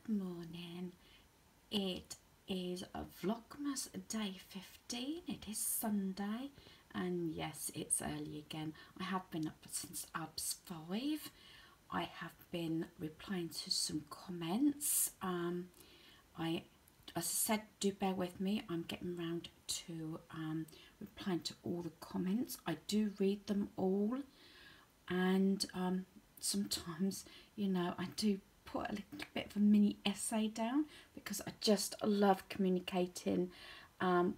morning. It is a Vlogmas day 15. It is Sunday, and yes, it's early again. I have been up since 5. I have been replying to some comments. As I said, do bear with me. I'm getting round to replying to all the comments. I do read them all, and sometimes, you know, I do put a little bit of a mini essay down because I just love communicating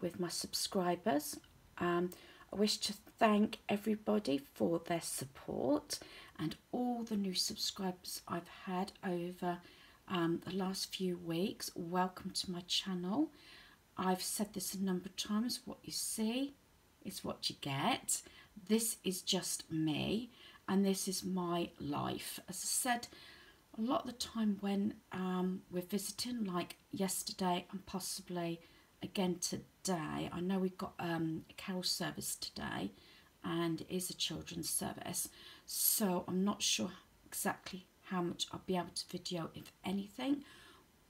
with my subscribers. I wish to thank everybody for their support and all the new subscribers I've had over the last few weeks. Welcome to my channel. I've said this a number of times, what you see is what you get. This is just me, and this is my life. As I said, a lot of the time when we're visiting, like yesterday and possibly again today, I know we've got a carol service today and it is a children's service, so I'm not sure exactly how much I'll be able to video, if anything.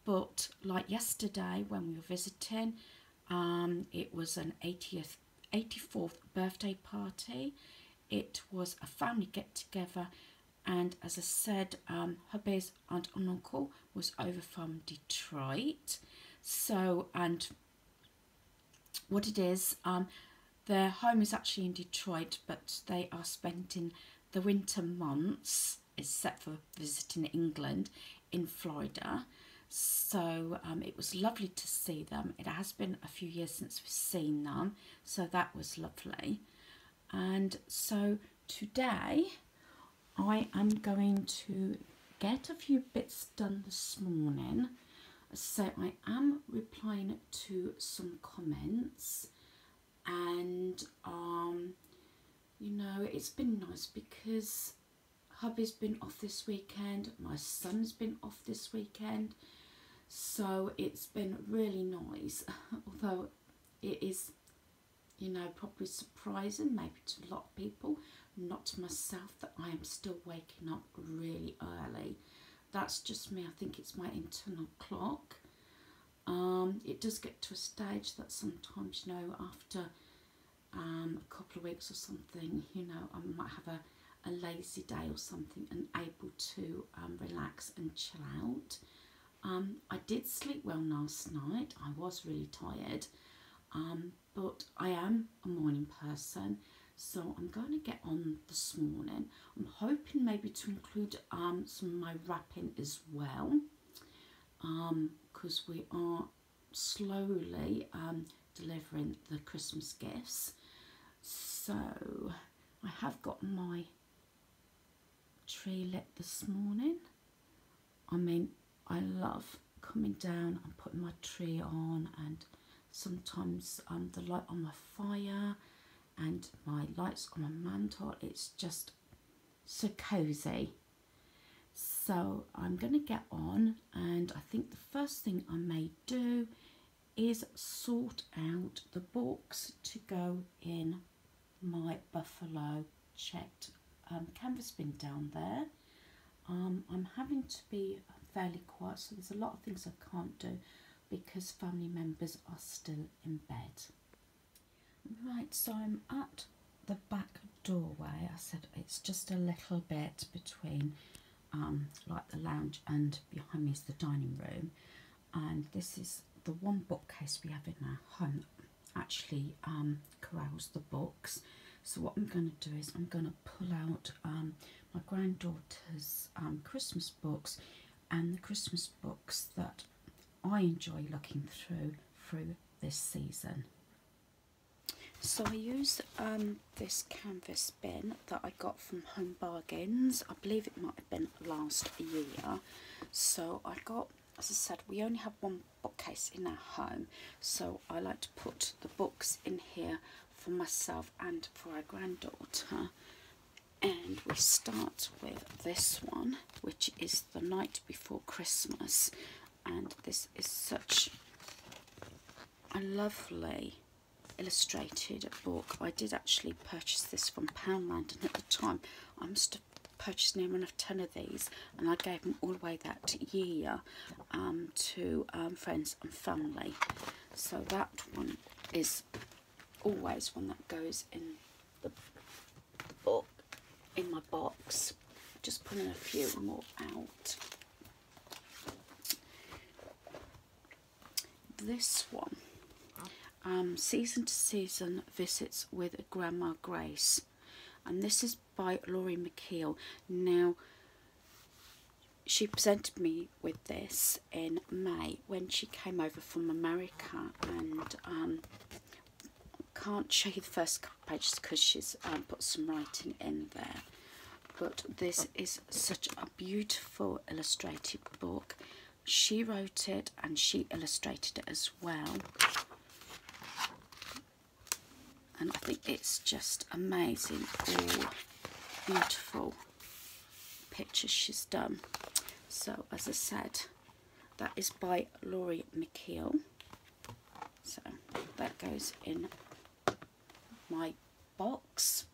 But like yesterday when we were visiting, it was an 84th birthday party. It was a family get-together, and as I said, hubby's aunt and uncle was over from Detroit. So, and what it is, their home is actually in Detroit, but they are spending the winter months, except for visiting England, in Florida. So it was lovely to see them. It has been a few years since we've seen them, so that was lovely. And so today I am going to get a few bits done this morning. So I am replying to some comments, and you know, it's been nice because hubby's been off this weekend, my son's been off this weekend, so it's been really nice. Although it is, you know, probably surprising maybe to a lot of people, not to myself, that I am still waking up really early. That's just me. I think it's my internal clock. It does get to a stage that sometimes, you know, after a couple of weeks or something, you know, I might have a lazy day or something and able to relax and chill out. I did sleep well last night. I was really tired, but I am a morning person, so I'm going to get on this morning. I'm hoping maybe to include some of my wrapping as well, because we are slowly delivering the Christmas gifts. So I have got my tree lit this morning. I mean, I love coming down and putting my tree on, and sometimes the light on my fire and my lights on my mantle. It's just so cozy. So I'm going to get on, and I think the first thing I may do is sort out the books to go in my buffalo checked canvas bin down there. I'm having to be fairly quiet, so there's a lot of things I can't do because family members are still in bed. Right, so I'm at the back doorway. I said it's just a little bit between like the lounge, and behind me is the dining room, and this is the one bookcase we have in our home that actually corrals the books. So what I'm going to do is I'm going to pull out my granddaughter's Christmas books and the Christmas books that I enjoy looking through this season. So I use this canvas bin that I got from Home Bargains. I believe it might have been last year. So I got, as I said, we only have one bookcase in our home, so I like to put the books in here for myself and for our granddaughter. And we start with this one, which is The Night Before Christmas, and this is such a lovely illustrated book. I did actually purchase this from Poundland, and at the time I must have purchased near enough 10 of these, and I gave them all away that year to friends and family. So that one is always one that goes in the book, in my box. Just pulling a few more out. This one, Season to Season Visits with Grandma Grace, and this is by Laurie McKeel. Now, she presented me with this in May when she came over from America, and can't show you the first couple pages because she's put some writing in there, but this is such a beautiful illustrated book. She wrote it and she illustrated it as well, and I think it's just amazing, all beautiful pictures she's done. So as I said, that is by Laurie McKeel, so that goes in my box.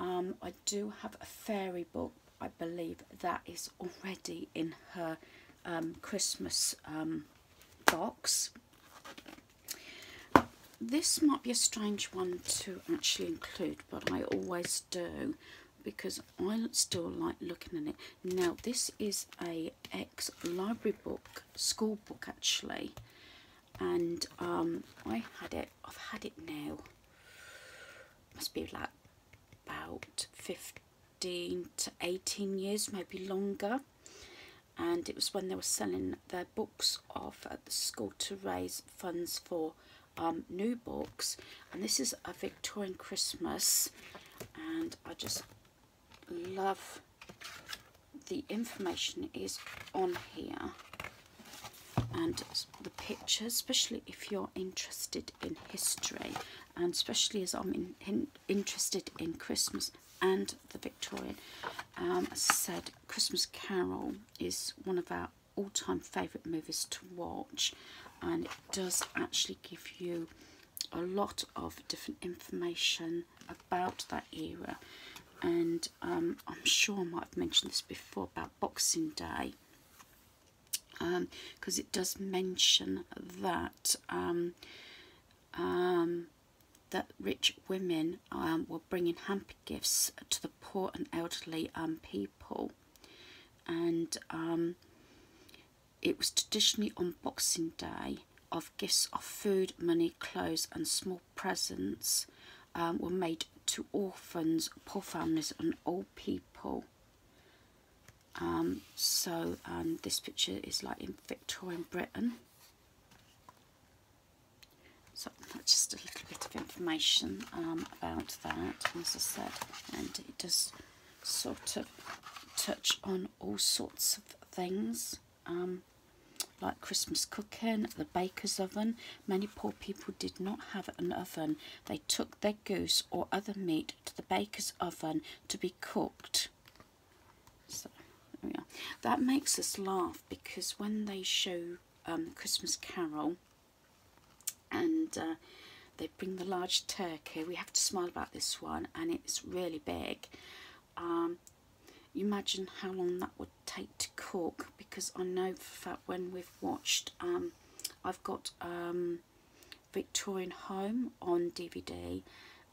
I do have a fairy book, I believe that is already in her Christmas box. This might be a strange one to actually include, but I always do because I still like looking at it. Now, this is a ex-library book, school book actually, and I've had it now, must be like about 15 to 18 years, maybe longer. And it was when they were selling their books off at the school to raise funds for new books. And this is a Victorian Christmas, and I just love the information is on here, and the pictures, especially if you're interested in history, and especially as I'm interested in Christmas and the Victorian. As I said, Christmas Carol is one of our all-time favourite movies to watch, and it does actually give you a lot of different information about that era. And I'm sure I might have mentioned this before about Boxing Day, because it does mention that that rich women were bringing hamper gifts to the poor and elderly people, and it was traditionally on Boxing Day of gifts of food, money, clothes and small presents were made to orphans, poor families and old people. So this picture is like in Victorian Britain. So that's just a little bit of information about that, as I said, and it does sort of touch on all sorts of things, like Christmas cooking, the baker's oven. Many poor people did not have an oven. They took their goose or other meat to the baker's oven to be cooked. So there we are. That makes us laugh because when they show Christmas Carol and they bring the large turkey, we have to smile about this one, and it's really big. You imagine how long that would take to cook, because I know for a fact when we've watched, I've got Victorian Home on DVD,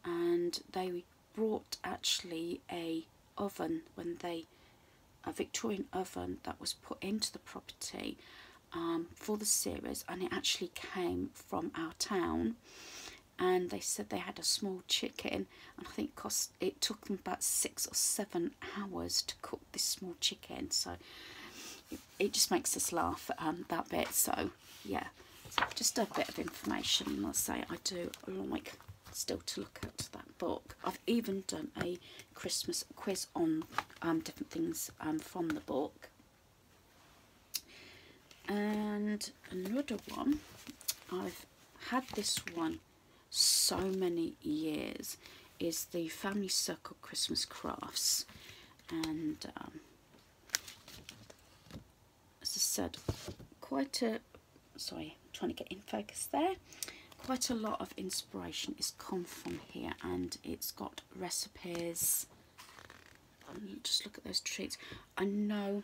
and they brought actually a oven a Victorian oven that was put into the property for the series, and it actually came from our town, and they said they had a small chicken, and I think it took them about 6 or 7 hours to cook this small chicken. So it just makes us laugh that bit. So yeah, so just a bit of information, and I'll say I do like still to look at that book. I've even done a Christmas quiz on different things from the book. And another one, I've had this one so many years, is the Family Circle Christmas Crafts, and as I said, quite a, sorry, I'm trying to get in focus there, quite a lot of inspiration is come from here, and it's got recipes just look at those treats. I know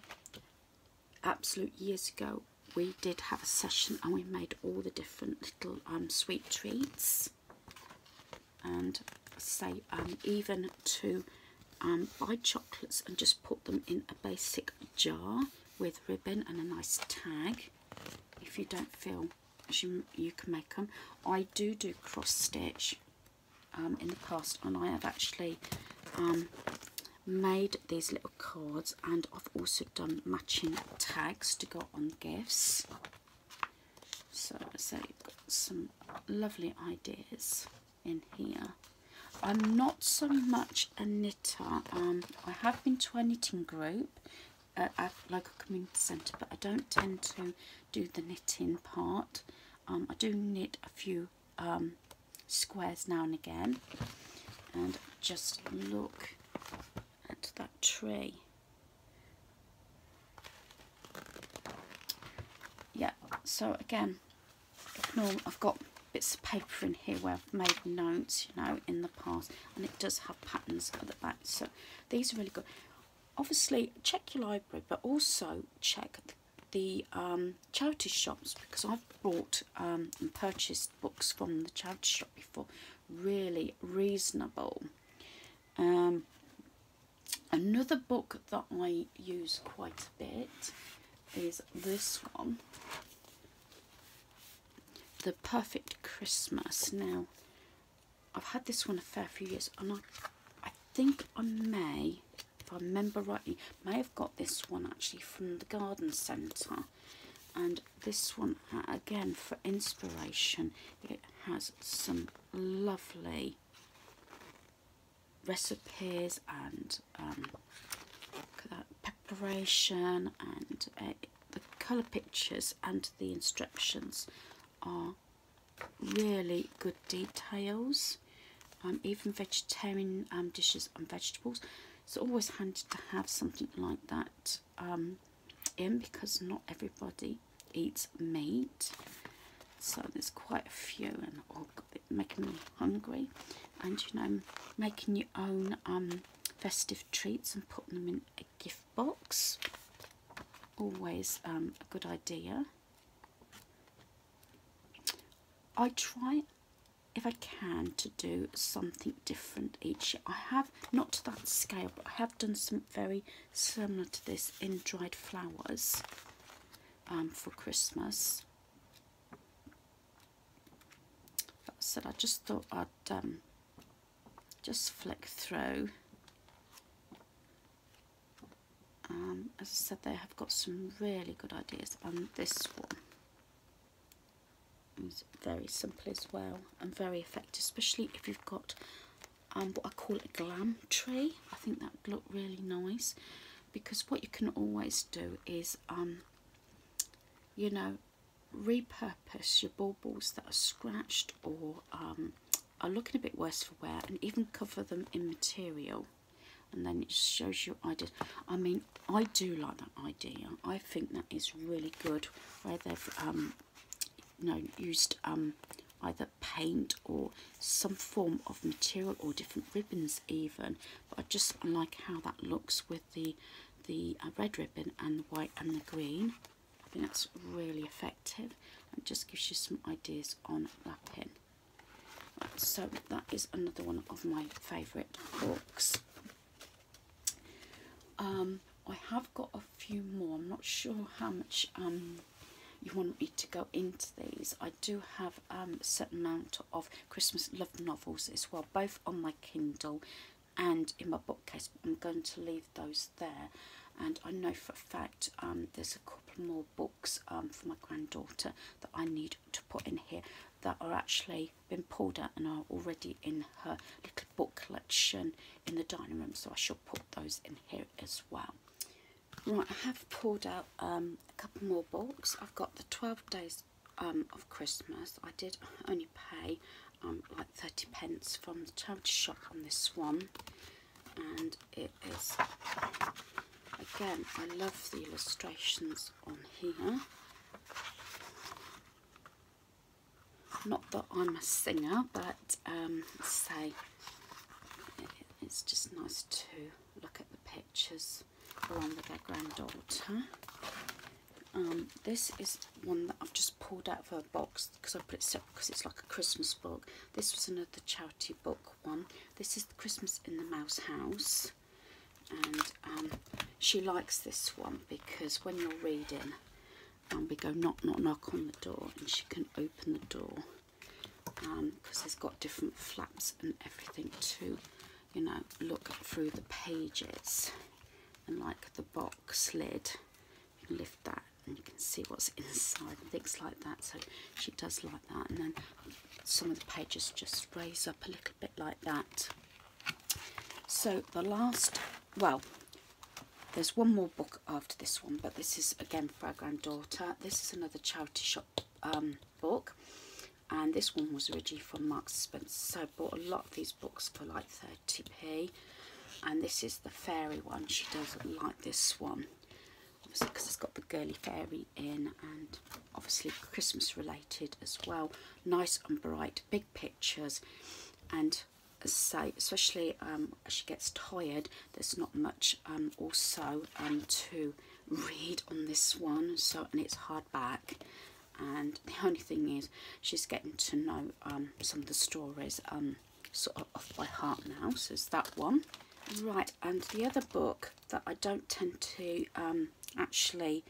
absolute years ago we did have a session and we made all the different little sweet treats, and say even to buy chocolates and just put them in a basic jar with ribbon and a nice tag. If you don't feel you can make them. I do cross stitch in the past, and I have actually made these little cards, and I've also done matching tags to go on gifts. So I've got some lovely ideas in here. I'm not so much a knitter. I have been to a knitting group at local community centre, but I don't tend to do the knitting part. I do knit a few squares now and again. And just look at that tree. Yeah, so again, ignore, I've got bits of paper in here where I've made notes, you know, in the past, and it does have patterns at the back, so these are really good. Obviously check your library, but also check the charity shops, because I've bought and purchased books from the charity shop before, really reasonable. Another book that I use quite a bit is this one, The Perfect Christmas. Now, I've had this one a fair few years, and I think I may, if I remember rightly, may have got this one actually from the garden centre. And this one, again, for inspiration, it has some lovely recipes and look at that, preparation, and the colour pictures and the instructions are really good details. Even vegetarian dishes and vegetables. It's always handy to have something like that in, because not everybody eats meat. So there's quite a few, and making me hungry. And you know, making your own festive treats and putting them in a gift box, always a good idea. I try, if I can, to do something different each year. I have, not to that scale, but I have done something very similar to this in dried flowers for Christmas. But I said I just thought I'd just flick through. As I said, they have got some really good ideas, and this one is very simple as well and very effective, especially if you've got what I call a glam tree. I think that would look really nice, because what you can always do is you know, repurpose your baubles that are scratched or are looking a bit worse for wear, and even cover them in material, and then it just shows you ideas. I mean, I do like that idea. I think that is really good, where they've you know, used either paint or some form of material or different ribbons even, but I just like how that looks with the red ribbon and the white and the green. I think that's really effective, and just gives you some ideas on wrapping. Right, so that is another one of my favourite books. I have got a few more. I'm not sure how much you want me to go into these. I do have a certain amount of Christmas love novels as well, both on my Kindle and in my bookcase, but I'm going to leave those there. And I know for a fact there's a couple more books for my granddaughter that I need to put in here that are actually been pulled out and are already in her little book collection in the dining room, so I shall put those in here as well. Right, I have pulled out a couple more books. I've got the 12 Days of Christmas. I did only pay like 30p from the charity shop on this one, and it is, again, I love the illustrations on here. Not that I'm a singer, but say it's just nice to look at the pictures along with their granddaughter. This is one that I've just pulled out of a box because I put it separate because it's like a Christmas book. This was another charity book one. This is Christmas in the Mouse House, and she likes this one because when you're reading, we go knock knock knock on the door and she can open the door, because it's got different flaps and everything to, you know, look through the pages, and like the box lid, you can lift that and you can see what's inside and things like that. So she does like that, and then some of the pages just raise up a little bit like that. So the last, well, there's one more book after this one, but this is again for our granddaughter. This is another charity shop book, and this one was originally from Marks and Spencer, so I bought a lot of these books for like 30p. And this is the fairy one. She doesn't like this one, obviously because it's got the girly fairy in, and obviously Christmas related as well. Nice and bright, big pictures, and as I say, especially as she gets tired, there's not much also to read on this one. So, and it's hardback, and the only thing is she's getting to know some of the stories sort of off by heart now. So it's that one. Right, and the other book that I don't tend to actually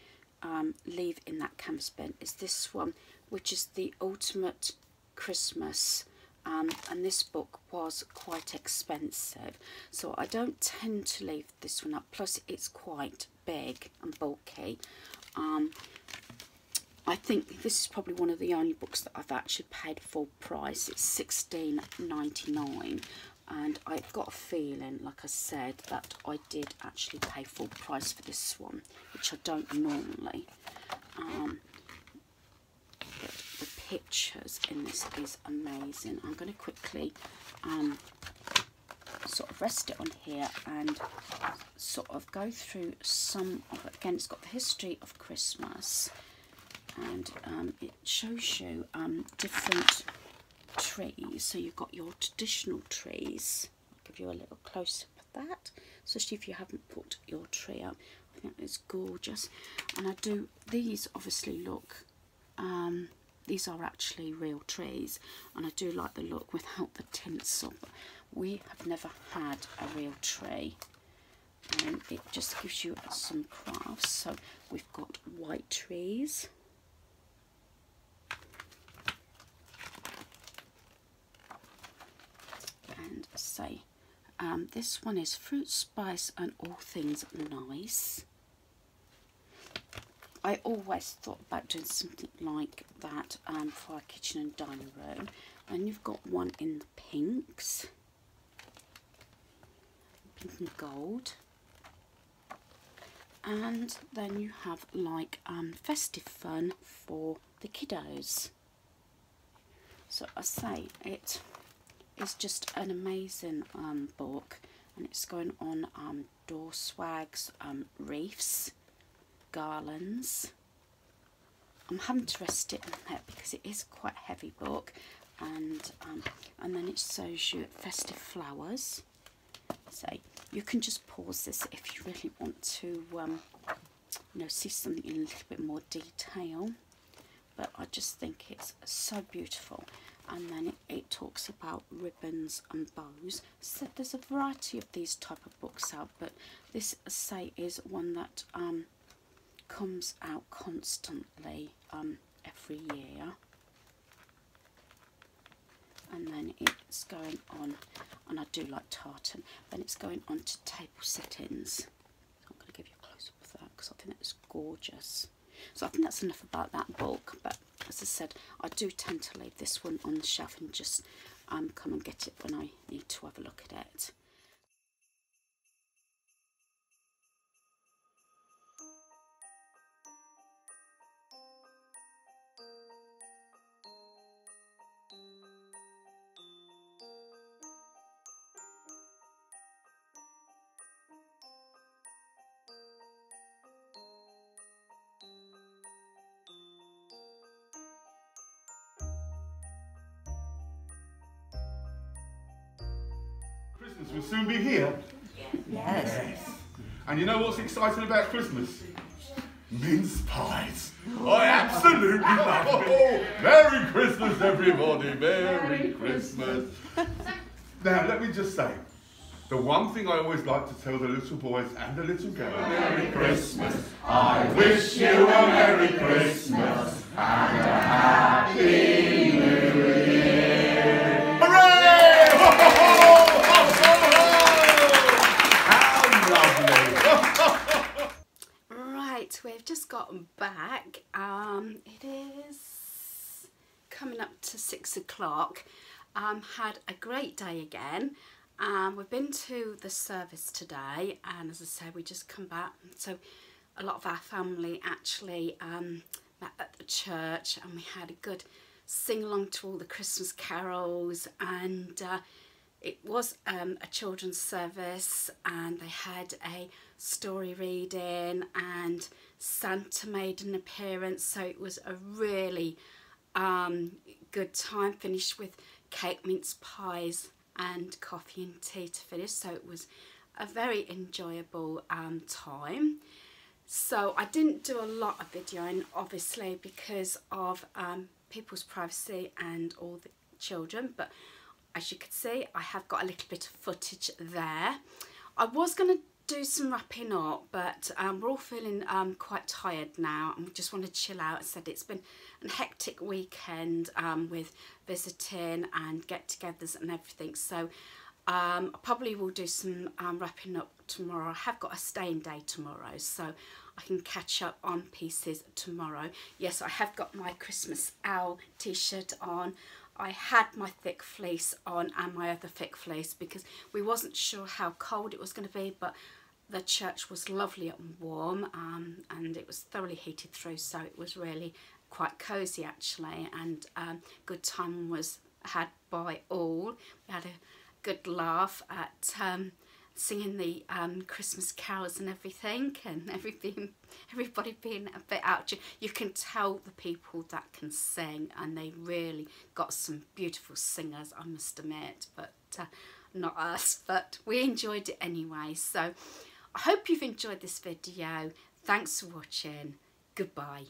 leave in that canvas bin is this one, which is The Ultimate Christmas, and this book was quite expensive, so I don't tend to leave this one up, plus it's quite big and bulky. I think this is probably one of the only books that I've actually paid full price. It's $16.99. And I've got a feeling, like I said, that I did actually pay full price for this one, which I don't normally. But the pictures in this is amazing. I'm going to quickly sort of rest it on here and sort of go through some of it. Again, it's got the history of Christmas, and it shows you different trees. So you've got your traditional trees. I'll give you a little close up of that, especially if you haven't put your tree up. I think it's gorgeous. And I do, these obviously look, these are actually real trees, and I do like the look without the tinsel. But we have never had a real tree, and it just gives you some crafts. So we've got white trees, and say this one is fruit, spice and all things nice. I always thought about doing something like that for our kitchen and dining room. And you've got one in the pinks, pink and gold, and then you have like festive fun for the kiddos. So I say it is just an amazing book, and it's going on door swags, wreaths, garlands. I'm having to rest it in there because it is quite a heavy book, and then it shows you festive flowers. So you can just pause this if you really want to you know, see something in a little bit more detail, but I just think it's so beautiful. And then it talks about ribbons and bows. So there's a variety of these type of books out, but this, say, is one that comes out constantly every year. And then it's going on, and I do like tartan, then it's going on to table settings. So I'm going to give you a close up of that because I think it's gorgeous. So I think that's enough about that book, but as I said, I do tend to leave this one on the shelf and just come and get it when I need to have a look at it. Christmas Christmas will soon be here. Yes. And you know what's exciting about Christmas? Mince pies. I absolutely love them. Oh, Merry Christmas, everybody. Merry Christmas. Now, let me just say, the one thing I always like to tell the little boys and the little girls. Merry Christmas. I wish you a Merry Christmas and a Happy New Year. Hooray! Ho, ho, ho! How lovely. Right, we've just gotten back. It is coming up to 6 o'clock. Had a great day again. We've been to the service today, and as I said, we just come back. So a lot of our family actually met at the church, and we had a good sing along to all the Christmas carols, and it was a children's service, and they had a story reading, and Santa made an appearance, so it was a really good time. Finished with cake, mince pies and coffee and tea to finish, so it was a very enjoyable time. So I didn't do a lot of videoing, obviously, because of people's privacy and all the children, but as you can see, I have got a little bit of footage there. I was going to do some wrapping up, but we're all feeling quite tired now, and we just want to chill out. I said it's been a hectic weekend with visiting and get-togethers and everything, so I probably will do some wrapping up tomorrow. I have got a staying day tomorrow, so I can catch up on pieces tomorrow. Yes, I have got my Christmas owl t-shirt on. I had my thick fleece on and my other thick fleece because we wasn't sure how cold it was going to be, but the church was lovely and warm, and it was thoroughly heated through, so it was really quite cosy actually, and good time was had by all. We had a good laugh at singing the Christmas carols and everything, and everybody being a bit out. You can tell the people that can sing, and they really got some beautiful singers, I must admit, but not us, but we enjoyed it anyway. So I hope you've enjoyed this video. Thanks for watching. Goodbye.